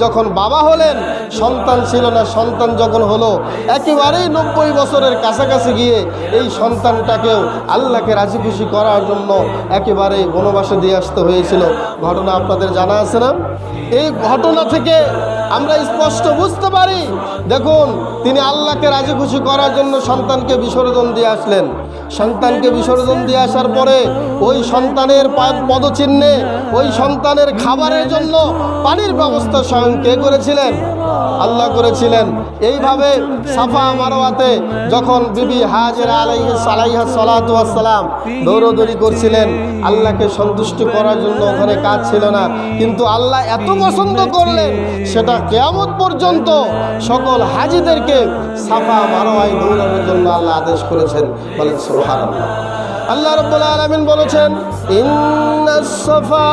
যখন বাবা হলেন সন্তান ছিল না, সন্তান যখন হলো একেবারেই 90 বছরের কাছাকাছি গিয়ে এই সন্তানটাকেও আল্লাহকে রাজি খুশি করার জন্য একেবারেই বনবাসে দিয়ে আসতে হয়েছিল। ঘটনা আপনাদের জানা আছে না? এই ঘটনা থেকে আমরা স্পষ্ট বুঝতে পারি, দেখুন তিনি আল্লাহকে রাজি খুশি করার জন্য সন্তানকে বিসর্জন দিয়ে আসলেন। সন্তানকে বিসর্জন দিয়ে আসার পরে ওই সন্তানের পদচিহ্নে ওই সন্তানের খাবারের জন্য পানির ব্যবস্থা স্বয়ং কে করেছিলেন? আল্লাহ করেছিলেন। এইভাবে সাফা মারওয়াতে যখন বিবি হাজেরা আলাইহিস সালাতু ওয়াস সালাম দৌড়দৌড়ি করছিলেন আল্লাহকে সন্তুষ্ট করার জন্য, ওখানে কাজ ছিল না, কিন্তু আল্লাহ এত পছন্দ করলেন সেটা কিয়ামত পর্যন্ত সকল হাজিদেরকে সাফা মারওয়ায় দৌড়ানোর জন্য আল্লাহ আদেশ করেছেন। বলেন সুবহানাল্লাহ। আল্লাহ রাব্বুল আলামিন বলেছেন, ইন্নাস সাফা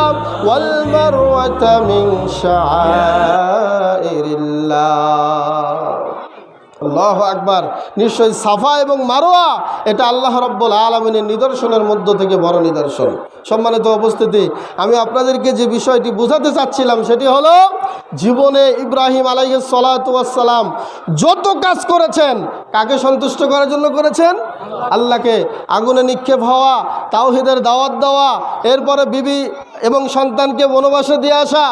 ওয়াল মারওয়াতা মিন শাআইরিল্লাহ। আল্লাহু আকবার। নিশ্চয়ই সাফা এবং মারওয়া এটা আল্লাহ রাব্বুল আলামিনের নিদর্শনের মধ্য থেকে বড় নিদর্শন। সম্মানিত উপস্থিতি, আমি আপনাদেরকে যে বিষয়টি বোঝাতে চাচ্ছিলাম সেটি হলো, জীবনে ইব্রাহিম আলাইহিস সালাতু ওয়াস সালাম যত কাজ করেছেন কাকে সন্তুষ্ট করার জন্য করেছেন? আল্লাহকে। আগুনে নিক্ষেপ হওয়া, তাওহীদের দাওয়াত দেওয়া, এরপরে বিবি এবং সন্তানকে বনবাসে দিয়ে আসা,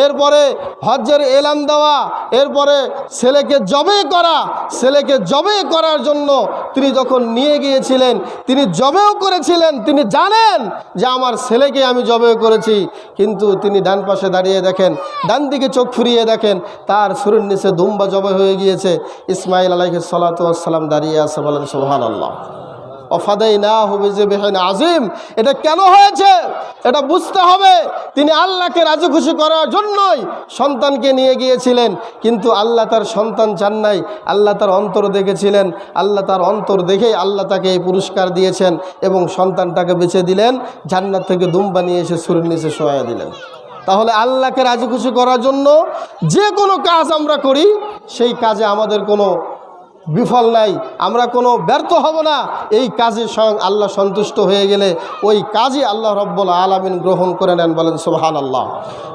এরপরে হজ্জের এলান দেওয়া, এরপরে ছেলেকে জবে করা। ছেলেকে জবে করার জন্য তিনি যখন নিয়ে গিয়েছিলেন তিনি জবেও করেছিলেন। তিনি জানেন যে আমার ছেলেকে আমি জবেও করেছি, কিন্তু তিনি ডান পাশে দাঁড়িয়ে দেখেন, ডান দিকে চোখ ফুরিয়ে দেখেন তার ছুরির নিচে দুম্বা জবে হয়ে গিয়েছে। ইসমাইল আলাইহিস সালাতু ওয়াস সালাম দাঁড়িয়ে আছে। বলেন সুবহানাল্লাহ। ওয়াফাদাইনাহু বিযিবহিন আযীম। এটা কেন হয়েছে এটা বুঝতে হবে। তিনি আল্লাহকে রাজি খুশি করার জন্যই সন্তানকে নিয়ে গিয়েছিলেন, কিন্তু আল্লাহ তার সন্তান চান নাই, আল্লাহ তার অন্তর দেখেছিলেন। আল্লাহ তার অন্তর দেখেই আল্লাহ তাকে এই পুরস্কার দিয়েছেন এবং সন্তানটাকে বেছে দিলেন, জান্নাত থেকে দুম্বা নিয়ে এসে ছুরির নিচে শোয়া দিলেন। তাহলে আল্লাহকে রাজি খুশি করার জন্য যে কোনো কাজ আমরা করি সেই কাজে আমাদের কোনো বিফল নাই, আমরা কোনো ব্যর্থ হব না। এই কাজে স্বয়ং আল্লাহ সন্তুষ্ট হয়ে গেলে ওই কাজই আল্লাহ রাব্বুল আলামিন গ্রহণ করে নেন। বলেন সুবহানাল্লাহ।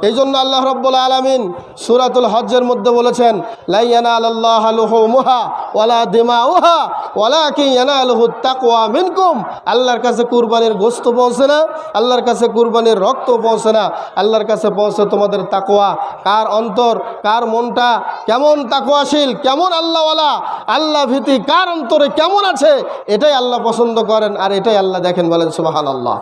এই জন্য আল্লাহ রাব্বুল আলামিন সূরাতুল হজ্জের মধ্যে বলেছেন, লা ইয়ানালাল্লাহু লুহুমুহা ওয়ালা দিমাউহা ওয়ালাকিন ইয়ানালুহুত তাকওয়া মিনকুম। আল্লাহর কাছে কুরবানির গোশত পৌঁছে না, আল্লাহর কাছে কুরবানির রক্ত পৌঁছে না, আল্লাহর কাছে পৌঁছে তোমাদের তাকওয়া। কার অন্তর, কার মনটা কেমন তাকওয়াশীল, কেমন আল্লাহওয়ালা, আল্লাহ ভীতি কার অন্তরে কেমন আছে, এটাই আল্লাহ পছন্দ করেন আর এটাই আল্লাহ দেখেন। বলেন সুবহানাল্লাহ।